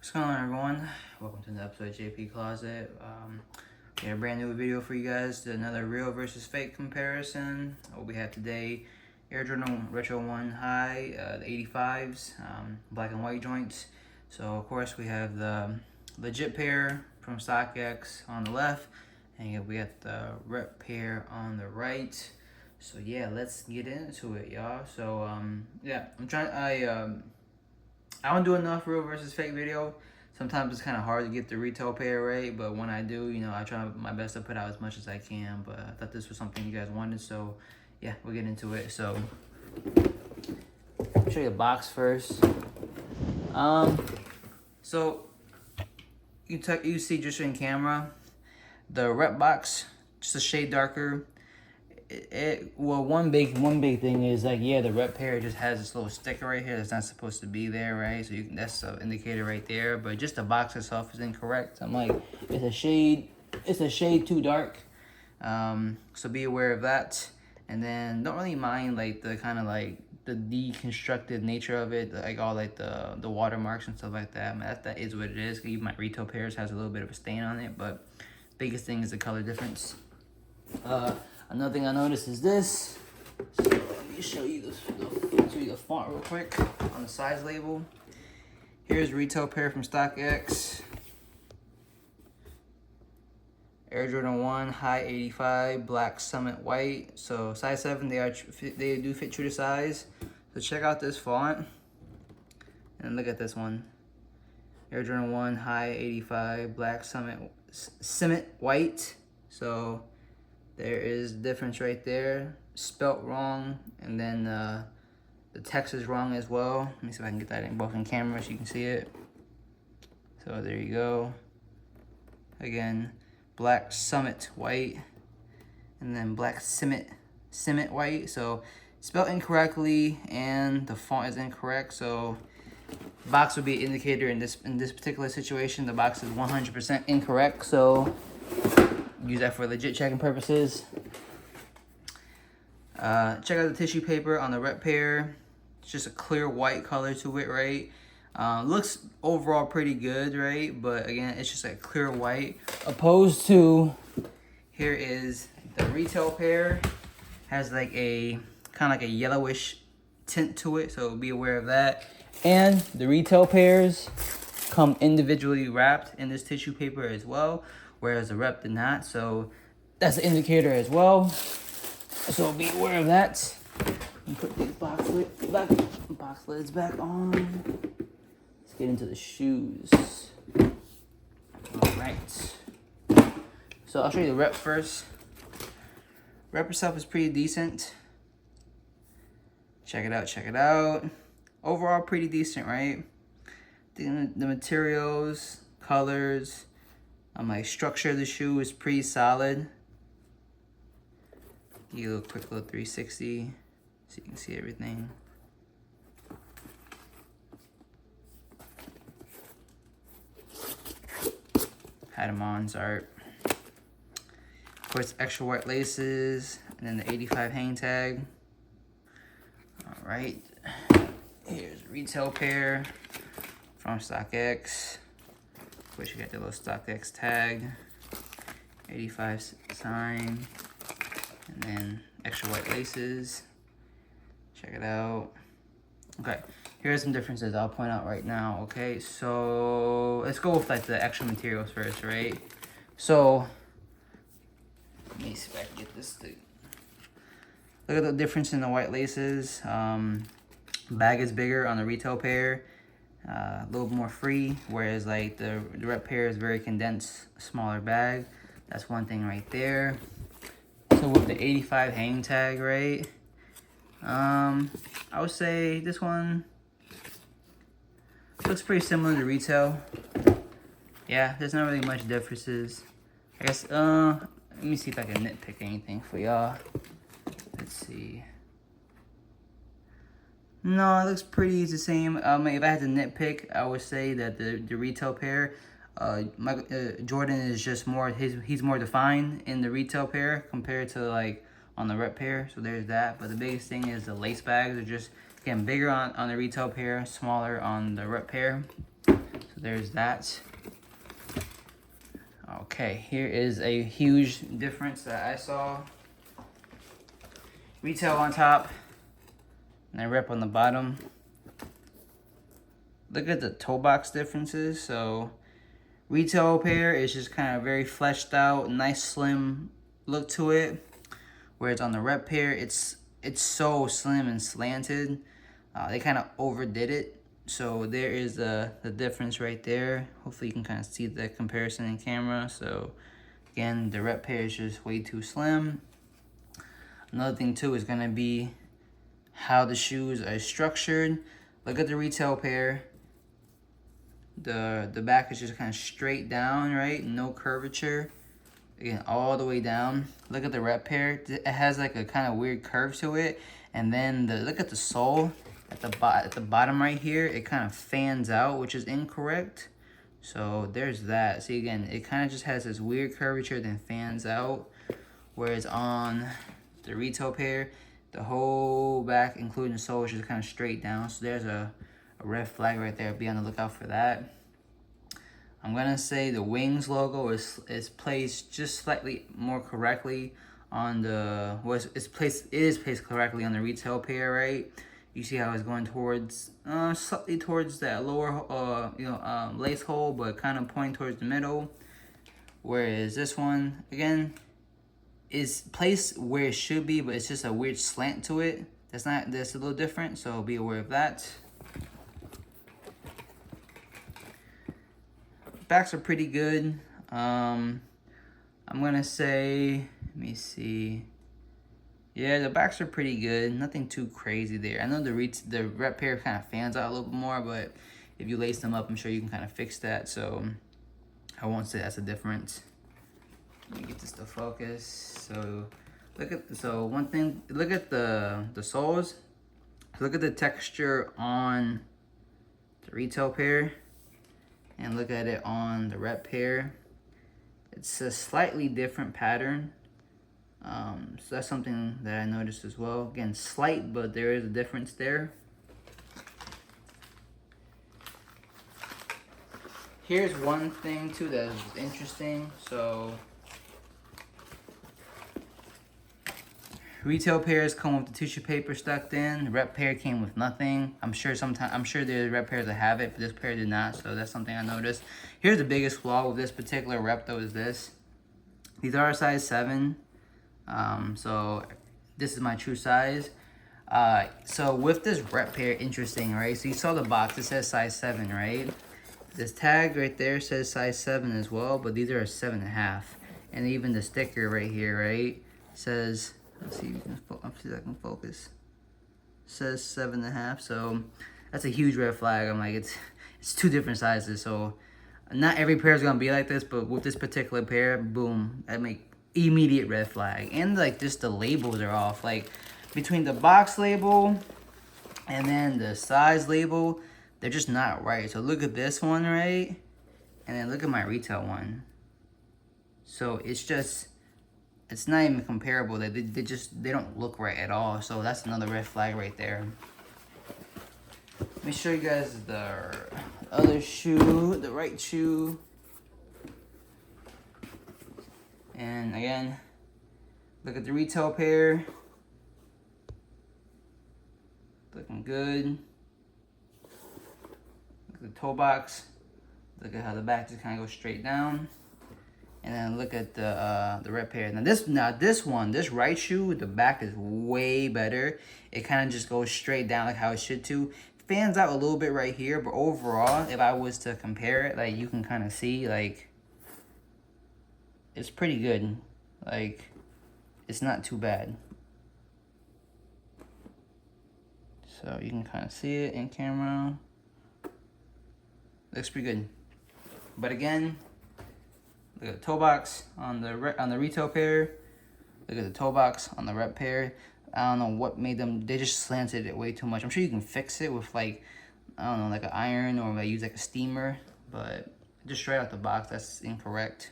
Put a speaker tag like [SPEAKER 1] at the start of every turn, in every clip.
[SPEAKER 1] What's going on, everyone? Welcome to another episode of JP Closet. We have a brand new video for you guys. Another real versus fake comparison. What we have today: Air Jordan Retro 1 High, the 85s, black and white joints. So of course we have the legit pair from StockX on the left, and we got the rep pair on the right. So yeah, let's get into it, y'all. So yeah, I don't do enough real versus fake video. Sometimes it's kind of hard to get the retail pair right, but when I do, I try my best to put out as much as I can. But I thought this was something you guys wanted, so yeah, we'll get into it. So I'll show you the box first. So you see just in camera, the rep box just a shade darker. Well, one big thing is like, yeah, the rep pair just has this little sticker right here that's not supposed to be there, right? So that's an indicator right there. But just the box itself is incorrect. I'm like, it's a shade too dark. So be aware of that. And then don't really mind like the kind of like the deconstructed nature of it, like all like the watermarks and stuff like that. I mean, that is what it is. Even my retail pairs has a little bit of a stain on it, but biggest thing is the color difference. Another thing I noticed is this. So let me show you the font real quick on the size label. Here's retail pair from StockX. Air Jordan 1 High 85 Black Summit White. So size 7, they do fit true to size. So check out this font and look at this one. Air Jordan 1 High 85 Black Summit White. So there is difference right there, spelt wrong, and then the text is wrong as well. Let me see if I can get that in both in camera so you can see it. So there you go. Again, Black Summit White, and then Black Summit White. So spelled incorrectly, and the font is incorrect. So box would be an indicator in this particular situation. The box is 100% incorrect. So use that for legit checking purposes. Check out the tissue paper on the rep pair. It's just a clear white color to it, right? Looks overall pretty good, right? But again, it's just like clear white. Opposed to, here is the retail pair. Has like a kind of like a yellowish tint to it, so be aware of that. And the retail pairs come individually wrapped in this tissue paper as well, whereas the rep did not. So that's an indicator as well. So be aware of that. And put these box lids back on. Let's get into the shoes. All right. So I'll show you the rep first. Rep itself is pretty decent. Check it out. Overall, pretty decent, right? The materials, colors, like structure of the shoe is pretty solid. Give you a quick little 360 so you can see everything. Had them on, sorry. Of course, extra white laces, and then the 85 hang tag. All right, here's a retail pair from StockX. Of course, you got the little StockX tag, 85 sign, and then extra white laces. Check it out. Okay, here are some differences I'll point out right now. Okay, so let's go with like the extra materials first, right? So let me see if I can get this thing. Look at the difference in the white laces. Bag is bigger on the retail pair, a little more free, whereas like the rep pair is very condensed, smaller bag. That's one thing right there. So with the 85 hang tag, right? I would say this one looks pretty similar to retail. Yeah, there's not really much differences. I guess, let me see if I can nitpick anything for y'all. Let's see. No, it looks pretty the same. If I had to nitpick, I would say that the retail pair, Jordan is just more, he's more defined in the retail pair compared to like on the rep pair. So there's that. But the biggest thing is the lace bags are just, again, bigger on the retail pair, smaller on the rep pair. So there's that. Okay, here is a huge difference that I saw. Retail on top, and then rep on the bottom. Look at the toe box differences. So retail pair is just kind of very fleshed out, nice slim look to it. Whereas on the rep pair, it's so slim and slanted. They kind of overdid it. So there is the difference right there. Hopefully you can kind of see the comparison in camera. So again, the rep pair is just way too slim. Another thing too is gonna be how the shoes are structured. Look at the retail pair. The back is just kind of straight down, right? No curvature. Again, all the way down. Look at the rep pair. It has like a kind of weird curve to it. And then look at the sole at the bottom right here. It kind of fans out, which is incorrect. So there's that. See, again, it kind of just has this weird curvature, then fans out. Whereas on the retail pair, the whole back, including the sole, is just kind of straight down. So there's a red flag right there. Be on the lookout for that. I'm gonna say the Wings logo is placed just slightly more correctly on the it is placed correctly on the retail pair, right? You see how it's going towards slightly towards that lower lace hole, but kind of pointing towards the middle. Whereas this one again is placed where it should be, but it's just a weird slant to it. That's a little different, so be aware of that. Backs are pretty good. I'm gonna say, let me see. Yeah, the backs are pretty good. Nothing too crazy there. I know the rep pair kind of fans out a little bit more, but if you lace them up, I'm sure you can kind of fix that. So I won't say that's a difference. Let me get this to focus. So look at the soles. Look at the texture on the retail pair. And look at it on the rep pair. It's a slightly different pattern. So that's something that I noticed as well. Again, slight, but there is a difference there. Here's one thing too that is interesting. So retail pairs come with the tissue paper stuck in. The rep pair came with nothing. I'm sure there's rep pairs that have it, but this pair did not. So that's something I noticed. Here's the biggest flaw with this particular rep though is this. These are a size 7. So this is my true size. So with this rep pair, interesting, right? So you saw the box, it says size 7, right? This tag right there says size 7 as well, but these are a 7.5. And even the sticker right here, right, says, let's see if I can focus. Says 7.5, so that's a huge red flag. I'm like, it's 2 different sizes, so not every pair is gonna be like this, but with this particular pair, boom, that make immediate red flag. And like just the labels are off. Like between the box label and then the size label, they're just not right. So look at this one, right? And then look at my retail one. So it's not even comparable. They don't look right at all. So that's another red flag right there. Let me show you guys the other shoe, the right shoe. And again, look at the retail pair. Looking good. Look at the toe box. Look at how the back just kind of goes straight down. And then look at the rep pair. Now this right shoe, the back is way better. It kind of just goes straight down like how it should too. Fans out a little bit right here, but overall, if I was to compare it, like you can kind of see, like it's pretty good. Like it's not too bad. So you can kind of see it in camera. Looks pretty good. But again, look at the toe box on the retail pair. Look at the toe box on the rep pair. I don't know what made them, they just slanted it way too much. I'm sure you can fix it with like, I don't know, like an iron, or use like a steamer, but just straight out the box, that's incorrect.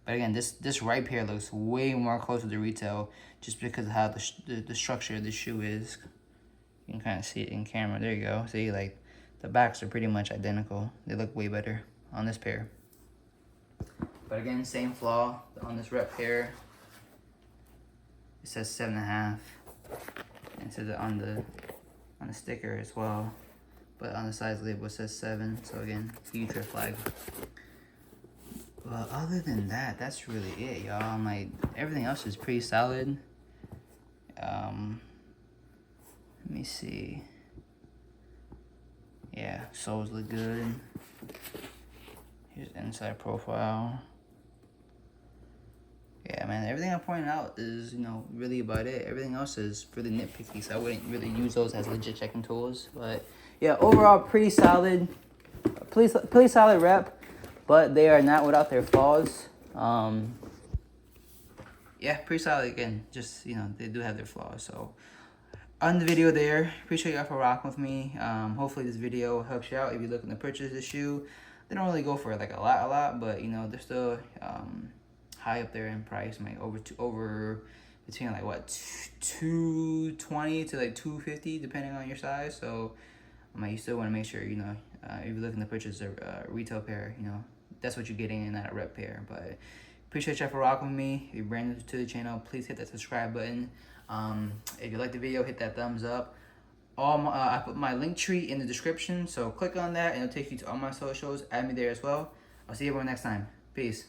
[SPEAKER 1] But again, this right pair looks way more close to the retail just because of how the structure of the shoe is. You can kind of see it in camera. There you go. See, like The backs are pretty much identical. They look way better on this pair. But again, same flaw on this rep pair. It says 7.5. And it says it on the sticker as well. But on the size label it says 7. So again, huge red flag. Well, other than that, that's really it, y'all. Like, everything else is pretty solid. Let me see. Yeah, soles look good. Here's inside profile. Yeah, man, everything I'm pointing out is, you know, really about it. Everything else is really nitpicky, so I wouldn't really use those as legit checking tools. But yeah, overall, pretty solid. Pretty solid rep, but they are not without their flaws. Yeah, pretty solid again. Just, you know, they do have their flaws. So on the video there, appreciate y'all for rocking with me. Hopefully this video helps you out if you're looking to purchase this shoe. They don't really go for like a lot, but you know, they're still high up there in price, like over between like what, $220 to like $250 depending on your size. So you still want to make sure, you know, if you're looking to purchase a retail pair, you know, that's what you're getting and not a rep pair. But appreciate y'all for rocking with me. If you're brand new to the channel, please hit that subscribe button. If you like the video, hit that thumbs up. I put my link tree in the description, so click on that and it'll take you to all my socials. Add me there as well. I'll see you everyone next time. Peace.